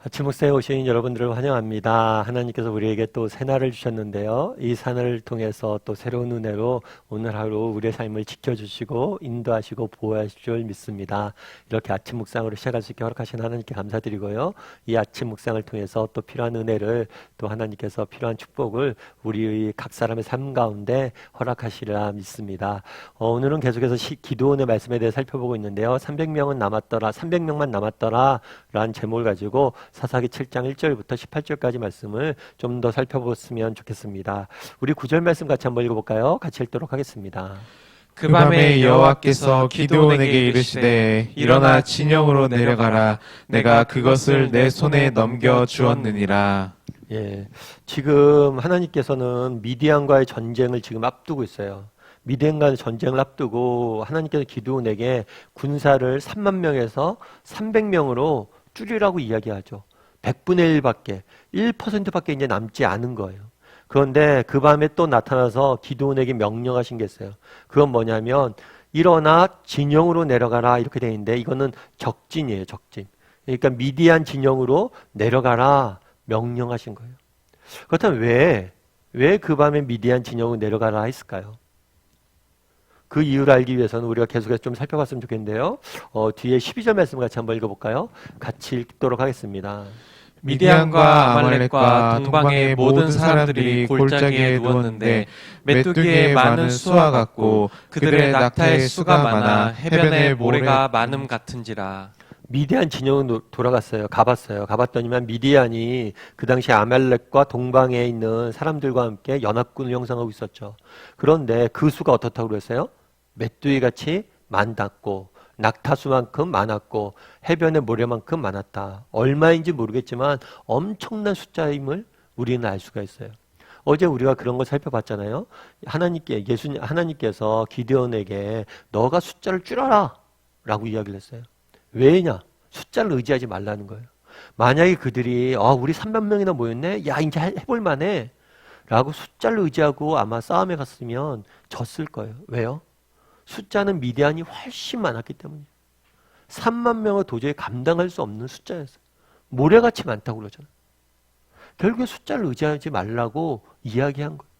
아침 묵상에 오신 여러분들을 환영합니다. 하나님께서 우리에게 또 새날을 주셨는데요. 이 새날을 통해서 또 새로운 은혜로 오늘 하루 우리의 삶을 지켜주시고 인도하시고 보호하실 줄 믿습니다. 이렇게 아침 묵상으로 시작할 수 있게 허락하신 하나님께 감사드리고요. 이 아침 묵상을 통해서 또 필요한 은혜를 또 하나님께서 필요한 축복을 우리의 각 사람의 삶 가운데 허락하시리라 믿습니다. 오늘은 계속해서 기도원의 말씀에 대해 살펴보고 있는데요. 300명만 남았더라 라는 제목을 가지고 사사기 7장 1절부터 18절까지 말씀을 좀 더 살펴봤으면 좋겠습니다. 우리 9절 말씀 같이 한번 읽어볼까요? 같이 읽도록 하겠습니다. 그 밤에 여호와께서 기드온에게 이르시되 일어나 진영으로 내려가라. 내가 그것을 내 손에 넘겨 주었느니라. 예, 지금 하나님께서는 미디안과의 전쟁을 지금 앞두고 있어요. 미디안과의 전쟁을 앞두고 하나님께서 기드온에게 군사를 3만 명에서 300명으로 줄이라고 이야기하죠. 100분의 1밖에 1%밖에 이제 남지 않은 거예요. 그런데 그 밤에 또 나타나서 기드온에게 명령하신 게 있어요. 그건 뭐냐면 일어나 진영으로 내려가라 이렇게 되어 있는데 이거는 적진이에요. 적진. 그러니까 미디안 진영으로 내려가라 명령하신 거예요. 그렇다면 왜 그 밤에 미디안 진영으로 내려가라 했을까요? 그 이유를 알기 위해서는 우리가 계속해서 좀 살펴봤으면 좋겠는데요. 뒤에 12절 말씀 같이 한번 읽어볼까요? 같이 읽도록 하겠습니다. 미디안과 아말렉과 동방의 모든 사람들이 골짜기에 누웠는데 메뚜기의 많은 수와 같고 그들의 낙타의 수가 많아 해변의 모래가 많음 같은지라. 미디안 진영은 돌아갔어요. 가봤더니만 미디안이 그 당시 아말렉과 동방에 있는 사람들과 함께 연합군을 형성하고 있었죠. 그런데 그 수가 어떻다고 그랬어요? 메뚜기같이 많았고 낙타수만큼 많았고 해변의 모래만큼 많았다. 얼마인지 모르겠지만 엄청난 숫자임을 우리는 알 수가 있어요. 어제 우리가 그런 걸 살펴봤잖아요. 하나님께서 기드온에게 너가 숫자를 줄여라 라고 이야기를 했어요. 왜냐? 숫자를 의지하지 말라는 거예요. 만약에 그들이 우리 3만 명이나 모였네? 야 이제 해볼 만해 라고 숫자를 의지하고 아마 싸움에 갔으면 졌을 거예요. 왜요? 숫자는 미디안이 훨씬 많았기 때문이에요. 3만 명을 도저히 감당할 수 없는 숫자였어요. 모래같이 많다고 그러잖아요. 결국에 숫자를 의지하지 말라고 이야기한 거예요.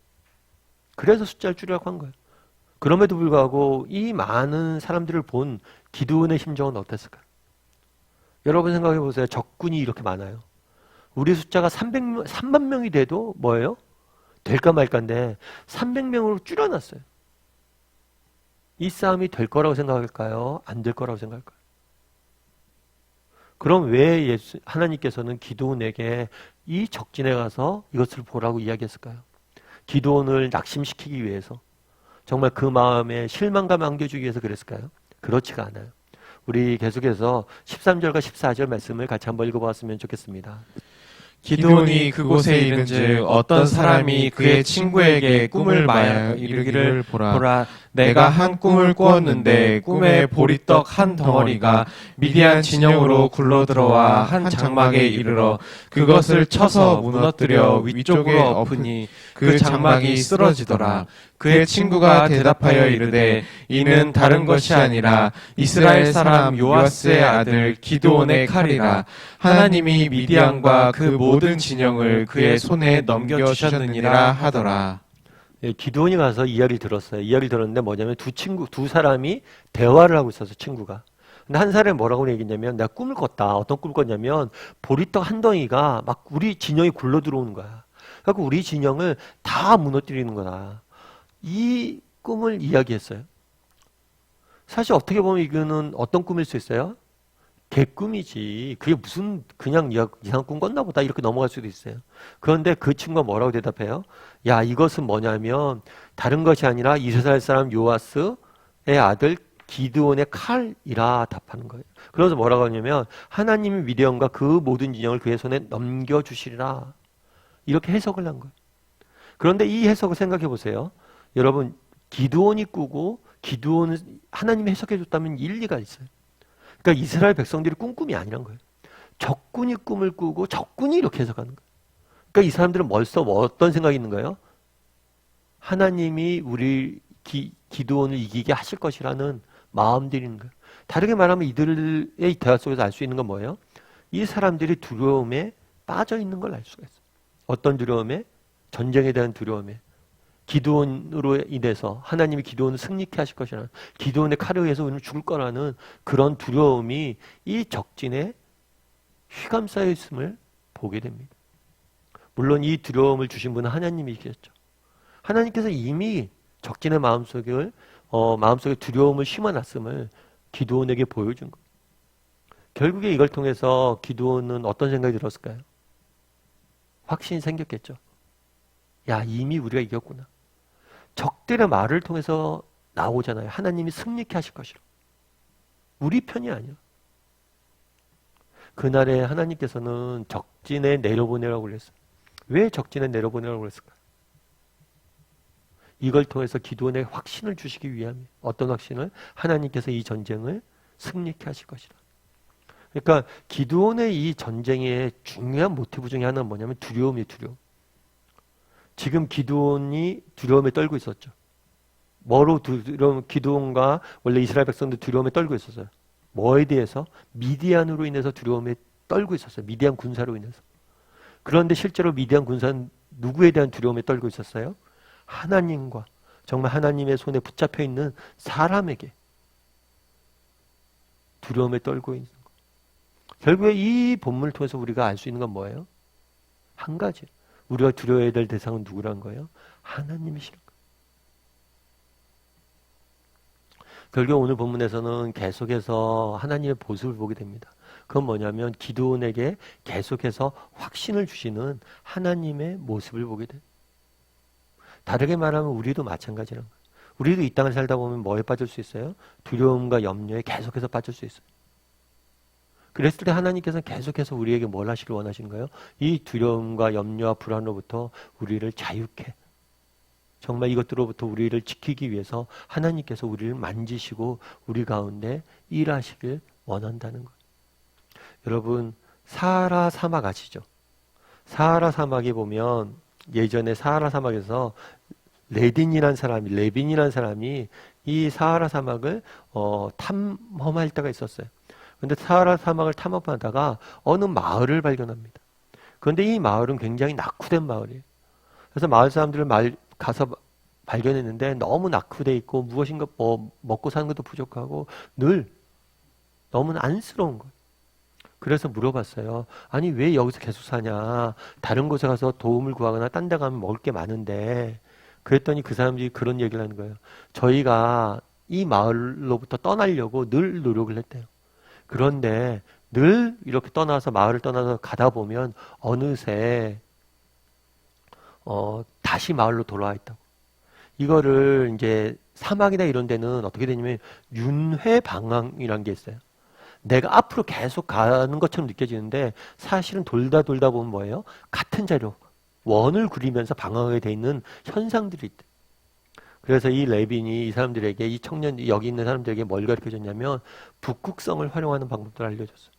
그래서 숫자를 줄이라고 한 거예요. 그럼에도 불구하고 이 많은 사람들을 본 기드온의 심정은 어땠을까요? 여러분 생각해 보세요. 적군이 이렇게 많아요. 우리 숫자가 3만 명이 돼도 뭐예요? 될까 말까인데 300명으로 줄여놨어요. 이 싸움이 될 거라고 생각할까요? 안 될 거라고 생각할까요? 그럼 왜 하나님께서는 기드온에게 이 적진에 가서 이것을 보라고 이야기했을까요? 기드온을 낙심시키기 위해서, 정말 그 마음에 실망감 안겨주기 위해서 그랬을까요? 그렇지가 않아요. 우리 계속해서 13절과 14절 말씀을 같이 한번 읽어보았으면 좋겠습니다. 기드온이 그곳에 이른즉 어떤 사람이 그의 친구에게 꿈을 말하여 이르기를 보라. 내가 한 꿈을 꾸었는데 꿈에 보리떡 한 덩어리가 미디안 진영으로 굴러들어와 한 장막에 이르러 그것을 쳐서 무너뜨려 위쪽으로 엎으니 그 장막이 쓰러지더라. 그의 친구가 대답하여 이르되 이는 다른 것이 아니라 이스라엘 사람 요아스의 아들 기드온의 칼이라. 하나님이 미디안과 그 모든 진영을 그의 손에 넘겨주셨느니라 하더라. 예, 기드온이 가서 이야기를 들었어요. 이야기를 들었는데 뭐냐면 두 사람이 대화를 하고 있어서 친구가. 근데 한 사람이 뭐라고 얘기했냐면 내가 꿈을 꿨다. 어떤 꿈을 꿨냐면 보리떡 한 덩이가 막 우리 진영에 굴러 들어오는 거야. 그래서 우리 진영을 다 무너뜨리는 거다. 이 꿈을 이야기했어요. 사실 어떻게 보면 이거는 어떤 꿈일 수 있어요? 개꿈이지. 그게 무슨 그냥 이상한 꿈 꿨나 보다 이렇게 넘어갈 수도 있어요. 그런데 그 친구가 뭐라고 대답해요? 야, 이것은 뭐냐면 다른 것이 아니라 이스라엘 사람 요아스의 아들 기드온의 칼이라 답하는 거예요. 그래서 뭐라고 하냐면 하나님이 미디안과 그 모든 진영을 그의 손에 넘겨주시리라 이렇게 해석을 한 거예요. 그런데 이 해석을 생각해 보세요. 여러분, 기드온이 꾸고 기드온을 하나님이 해석해 줬다면 일리가 있어요. 그러니까 이스라엘 백성들이 꿈이 아니란 거예요. 적군이 꿈을 꾸고 적군이 이렇게 해석하는 거예요. 그러니까 이 사람들은 벌써 어떤 생각이 있는 거예요? 하나님이 우리 기드온을 이기게 하실 것이라는 마음들이 있는 거예요. 다르게 말하면 이들의 대화 속에서 알 수 있는 건 뭐예요? 이 사람들이 두려움에 빠져 있는 걸 알 수가 있어요. 어떤 두려움에? 전쟁에 대한 두려움에. 기드온으로 인해서 하나님이 기드온을 승리케 하실 것이라는, 기드온의 칼에 의해서 우리는 죽을 거라는 그런 두려움이 이 적진에 휘감싸여 있음을 보게 됩니다. 물론 이 두려움을 주신 분은 하나님이셨죠. 하나님께서 이미 적진의 마음속에 두려움을 심어놨음을 기드온에게 보여준 거예요. 결국에 이걸 통해서 기드온은 어떤 생각이 들었을까요? 확신이 생겼겠죠. 야, 이미 우리가 이겼구나. 적들의 말을 통해서 나오잖아요. 하나님이 승리케 하실 것이라. 우리 편이 아니야. 그날에 하나님께서는 적진에 내려보내라고 그랬어요. 왜 적진에 내려보내라고 그랬을까요? 이걸 통해서 기도원에 확신을 주시기 위함이에요. 어떤 확신을? 하나님께서 이 전쟁을 승리케 하실 것이라. 그러니까 기드온의 이 전쟁의 중요한 모티브 중에 하나는 뭐냐면 두려움이에요. 두려움. 지금 기드온이 두려움에 떨고 있었죠. 뭐로 기드온과 원래 이스라엘 백성도 두려움에 떨고 있었어요. 뭐에 대해서? 미디안으로 인해서 두려움에 떨고 있었어요. 미디안 군사로 인해서. 그런데 실제로 미디안 군사는 누구에 대한 두려움에 떨고 있었어요? 하나님과, 정말 하나님의 손에 붙잡혀 있는 사람에게 두려움에 떨고 있는 것. 결국에 이 본문을 통해서 우리가 알 수 있는 건 뭐예요? 한 가지. 우리가 두려워해야 될 대상은 누구란 거예요? 하나님이시란 거예요. 결국 오늘 본문에서는 계속해서 하나님의 모습을 보게 됩니다. 그건 뭐냐면 기드온에게 계속해서 확신을 주시는 하나님의 모습을 보게 돼요. 다르게 말하면 우리도 마찬가지란 거예요. 우리도 이 땅을 살다 보면 뭐에 빠질 수 있어요? 두려움과 염려에 계속해서 빠질 수 있어요. 그랬을 때 하나님께서는 계속해서 우리에게 뭘 하시길 원하시는 거예요? 이 두려움과 염려와 불안으로부터 우리를 자유케, 정말 이것들로부터 우리를 지키기 위해서 하나님께서 우리를 만지시고 우리 가운데 일하시길 원한다는 거예요. 여러분, 사하라 사막 아시죠? 사하라 사막에 보면 예전에 사하라 사막에서 레빈이라는 사람이 이 사하라 사막을 탐험할 때가 있었어요. 그런데 사하라 사막을 탐험하다가 어느 마을을 발견합니다. 그런데 이 마을은 굉장히 낙후된 마을이에요. 그래서 마을 사람들을 가서 발견했는데 너무 낙후돼 있고 무엇인가 먹고 사는 것도 부족하고 늘 너무 안쓰러운 거예요. 그래서 물어봤어요. 아니 왜 여기서 계속 사냐? 다른 곳에 가서 도움을 구하거나 딴 데 가면 먹을 게 많은데. 그랬더니 그 사람들이 그런 얘기를 하는 거예요. 저희가 이 마을로부터 떠나려고 늘 노력을 했대요. 그런데 늘 이렇게 마을을 떠나서 가다 보면 어느새 다시 마을로 돌아와 있다고. 이거를 이제 사막이나 이런 데는 어떻게 되냐면 윤회 방황이라는 게 있어요. 내가 앞으로 계속 가는 것처럼 느껴지는데 사실은 돌다 보면 뭐예요? 같은 자료, 원을 그리면서 방황하게 돼 있는 현상들이 있대. 그래서 이 레빈이 이 사람들에게, 이 청년, 여기 있는 사람들에게 뭘 가르쳐줬냐면 북극성을 활용하는 방법들을 알려줬어요.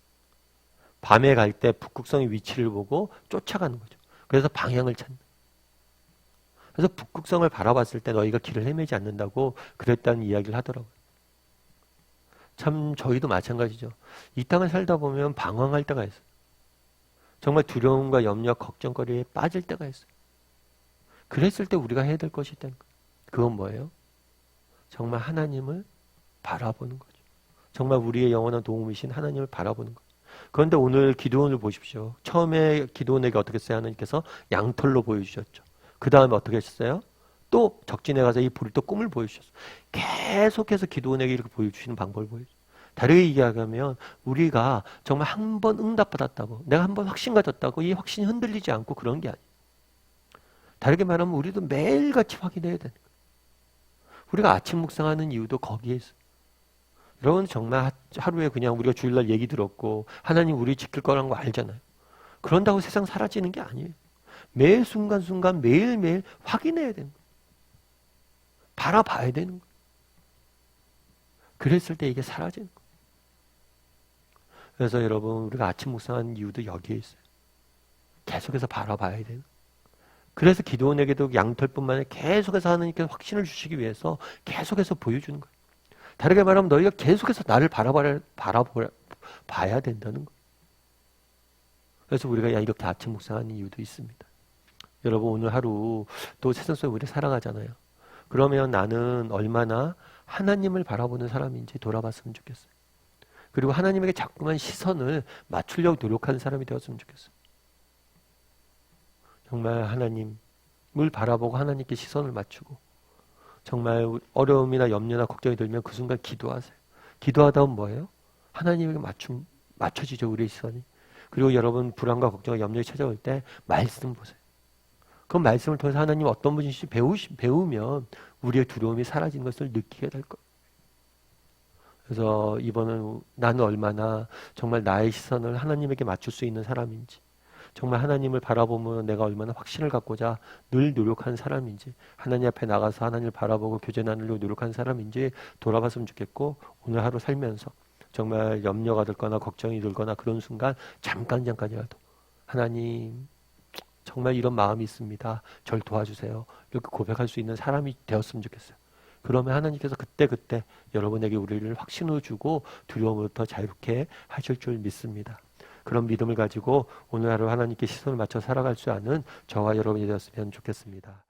밤에 갈 때 북극성의 위치를 보고 쫓아가는 거죠. 그래서 방향을 찾는. 그래서 북극성을 바라봤을 때 너희가 길을 헤매지 않는다고 그랬다는 이야기를 하더라고요. 참 저희도 마찬가지죠. 이 땅을 살다 보면 방황할 때가 있어요. 정말 두려움과 염려, 걱정거리에 빠질 때가 있어요. 그랬을 때 우리가 해야 될 것이 있다는 거예요. 그건 뭐예요? 정말 하나님을 바라보는 거죠. 정말 우리의 영원한 도움이신 하나님을 바라보는 거예요. 그런데 오늘 기드온을 보십시오. 처음에 기드온에게 어떻게 했어요? 하나님께서 양털로 보여주셨죠. 그 다음에 어떻게 하셨어요? 또 적진에 가서 이 보리떡 꿈을 보여주셨어요. 계속해서 기드온에게 이렇게 보여주시는 방법을 보여주죠. 다르게 얘기하면 우리가 정말 한 번 응답받았다고, 내가 한 번 확신 가졌다고 이 확신이 흔들리지 않고 그런 게 아니에요. 다르게 말하면 우리도 매일같이 확인해야 되는 거예요. 우리가 아침 묵상하는 이유도 거기에 있어요. 여러분 정말 하루에 그냥 우리가 주일날 얘기 들었고 하나님 우리 지킬 거라는 거 알잖아요. 그런다고 세상 사라지는 게 아니에요. 매 순간순간 매일매일 확인해야 되는 거예요. 바라봐야 되는 거예요. 그랬을 때 이게 사라지는 거예요. 그래서 여러분 우리가 아침 묵상하는 이유도 여기에 있어요. 계속해서 바라봐야 되는 거예요. 그래서 기드온에게도 양털뿐만 아니라 계속해서 하나님께서 확신을 주시기 위해서 계속해서 보여주는 거예요. 다르게 말하면 너희가 계속해서 나를 바라봐야 된다는 거예요. 그래서 우리가 야 이렇게 아침 묵상하는 이유도 있습니다. 여러분 오늘 하루 또 세상 속에 우리 살아가잖아요. 그러면 나는 얼마나 하나님을 바라보는 사람인지 돌아봤으면 좋겠어요. 그리고 하나님에게 자꾸만 시선을 맞추려고 노력하는 사람이 되었으면 좋겠어요. 정말 하나님을 바라보고 하나님께 시선을 맞추고 정말 어려움이나 염려나 걱정이 들면 그 순간 기도하세요. 기도하다 보면 뭐예요? 하나님에게 맞춰지죠, 우리의 시선이. 그리고 여러분 불안과 걱정과 염려가 찾아올 때 말씀 보세요. 그 말씀을 통해서 하나님 어떤 분이신지 배우면 우리의 두려움이 사라지는 것을 느끼게 될 거예요. 그래서 이번은 나는 얼마나 정말 나의 시선을 하나님에게 맞출 수 있는 사람인지, 정말 하나님을 바라보면 내가 얼마나 확신을 갖고자 늘 노력하는 사람인지, 하나님 앞에 나가서 하나님을 바라보고 교제 나누려고 노력하는 사람인지 돌아봤으면 좋겠고, 오늘 하루 살면서 정말 염려가 들거나 걱정이 들거나 그런 순간 잠깐이라도 하나님 정말 이런 마음이 있습니다. 절 도와주세요. 이렇게 고백할 수 있는 사람이 되었으면 좋겠어요. 그러면 하나님께서 그때 여러분에게 우리를 확신을 주고 두려움으로부터 자유롭게 하실 줄 믿습니다. 그런 믿음을 가지고 오늘 하루 하나님께 시선을 맞춰 살아갈 수 있는 저와 여러분이 되었으면 좋겠습니다.